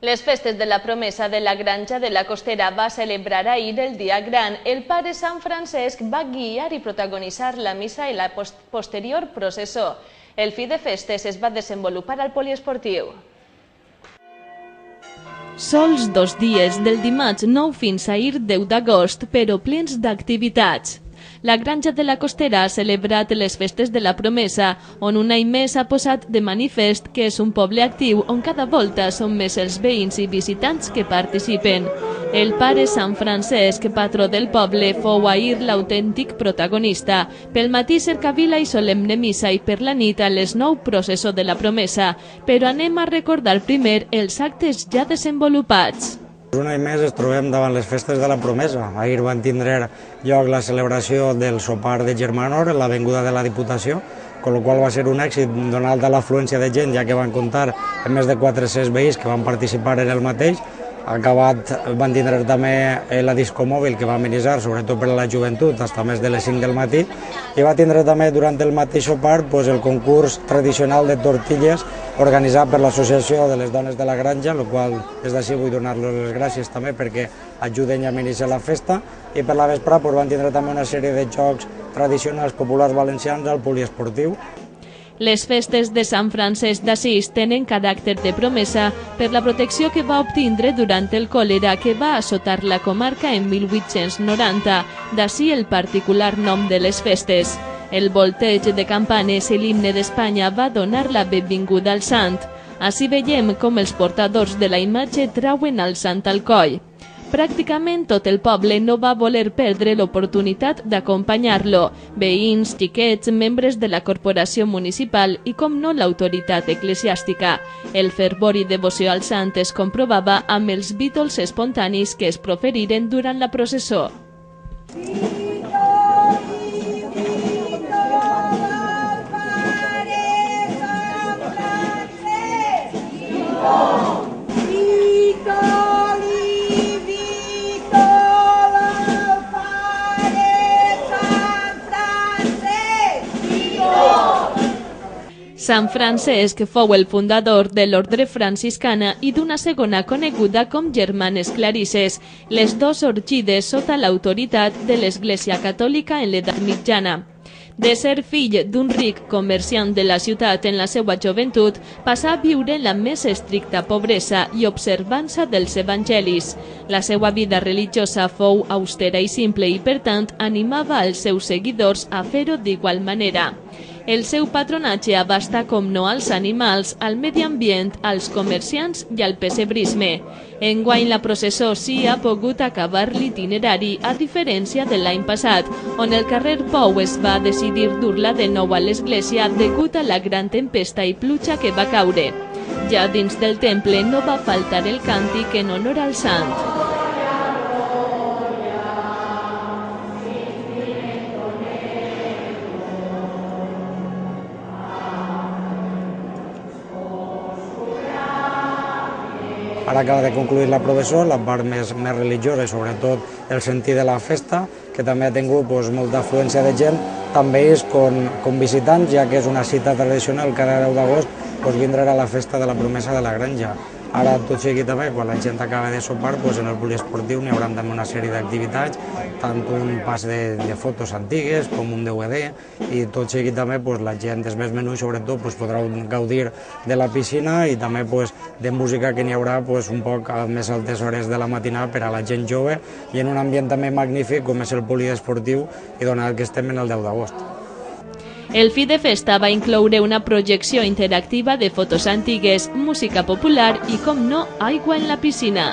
Les festes de la promesa de la Granja de la Costera va celebrar ahir el dia gran. El pare Sant Francesc va guiar i protagonitzar la missa i la posterior processó. El fi de festes es va desenvolupar al poliesportiu. Sols 2 dies, del dimarts 9 fins a ahir 10 d'agost, però plens d'activitats. La Granja de la Costera ha celebrat les festes de la promesa, on un any més ha posat de manifest que és un poble actiu on cada volta són més els veïns i visitants que participen. El pare Sant Francesc, patró del poble, fou ahir l'autèntic protagonista. Pel matí cercavila i solemne missa i per la nit a les 9 processó de la promesa. Però anem a recordar primer els actes ja desenvolupats. Un any més ens trobem davant les festes de la promesa. Ahir van tindre lloc la celebració del sopar de Germanor en l'avinguda de la Diputació, amb la qual va ser un èxit donat l'afluència de gent, ja que van comptar amb més de 400 veïns que van participar en el mateix. Acabat van tindre també la disco mòbil que va amenitzar, sobretot per a la joventut, fins a més de les 5 del matí, i va tindre també durant el mateix sopar el concurs tradicional de tortilles organitzat per l'Associació de les Dones de la Granja, el qual des d'ací vull donar-los les gràcies també perquè ajuden a amenitzar la festa, i per la vespre van tindre també una sèrie de jocs tradicionals populars valencians al poliesportiu. Les festes de Sant Francesc d'Assís tenen caràcter de promesa per la protecció que va obtindre durant el còlera que va assotar la comarca en 1890, d'ací el particular nom de les festes. El volteig de campanes i l'himne d'Espanya va donar la benvinguda al sant. Ací veiem com els portadors de la imatge trauen al sant al coll. Pràcticament tot el poble no va voler perdre l'oportunitat d'acompanyar-lo. Veïns, xiquets, membres de la corporació municipal i, com no, l'autoritat eclesiàstica. El fervor i devoció al sant es comprovava amb els vítols espontanis que es proferiren durant la processó. Sant Francesc fou el fundador de l'ordre franciscana i d'una segona coneguda com Germanes Clarisses, les 2 sorgides sota l'autoritat de l'Església Catòlica en l'edat mitjana. De ser fill d'un ric comerciant de la ciutat en la seva joventut, passà a viure en la més estricta pobresa i observança dels evangelis. La seva vida religiosa fou austera i simple i, per tant, animava als seus seguidors a fer-ho d'igual manera. El seu patronatge abasta com no als animals, al medi ambient, als comerciants i al pessebrisme. Enguany la processó sí ha pogut acabar l'itinerari, a diferència de l'any passat, on el carrer Pou es va decidir dur-la de nou a l'església degut a la gran tempesta i pluja que va caure. Ja dins del temple no va faltar el càntic en honor al sant. Ara acaba de concluir la processó, la part més religiosa i sobretot el sentit de la festa, que també ha tingut molta afluència de gent, també és com visitants, ja que és una cita tradicional cada 10 d'agost vindrà a la festa de la promesa de la Granja. Ara, tot seguit també, quan la gent acaba de sopar, en el poliesportiu n'hi haurà també una sèrie d'activitats, tant un pas de fotos antigues com un DVD, i tot seguit també la gent dels més menuts sobretot podrà gaudir de la piscina i també de música que n'hi haurà un poc a més altes hores de la matinada per a la gent jove i en un ambient també magnífic com és el poliesportiu i donat que estem en el 10 d'agost. El fi de festa va incloure una projecció interactiva de fotos antigues, música popular i, com no, aigua en la piscina.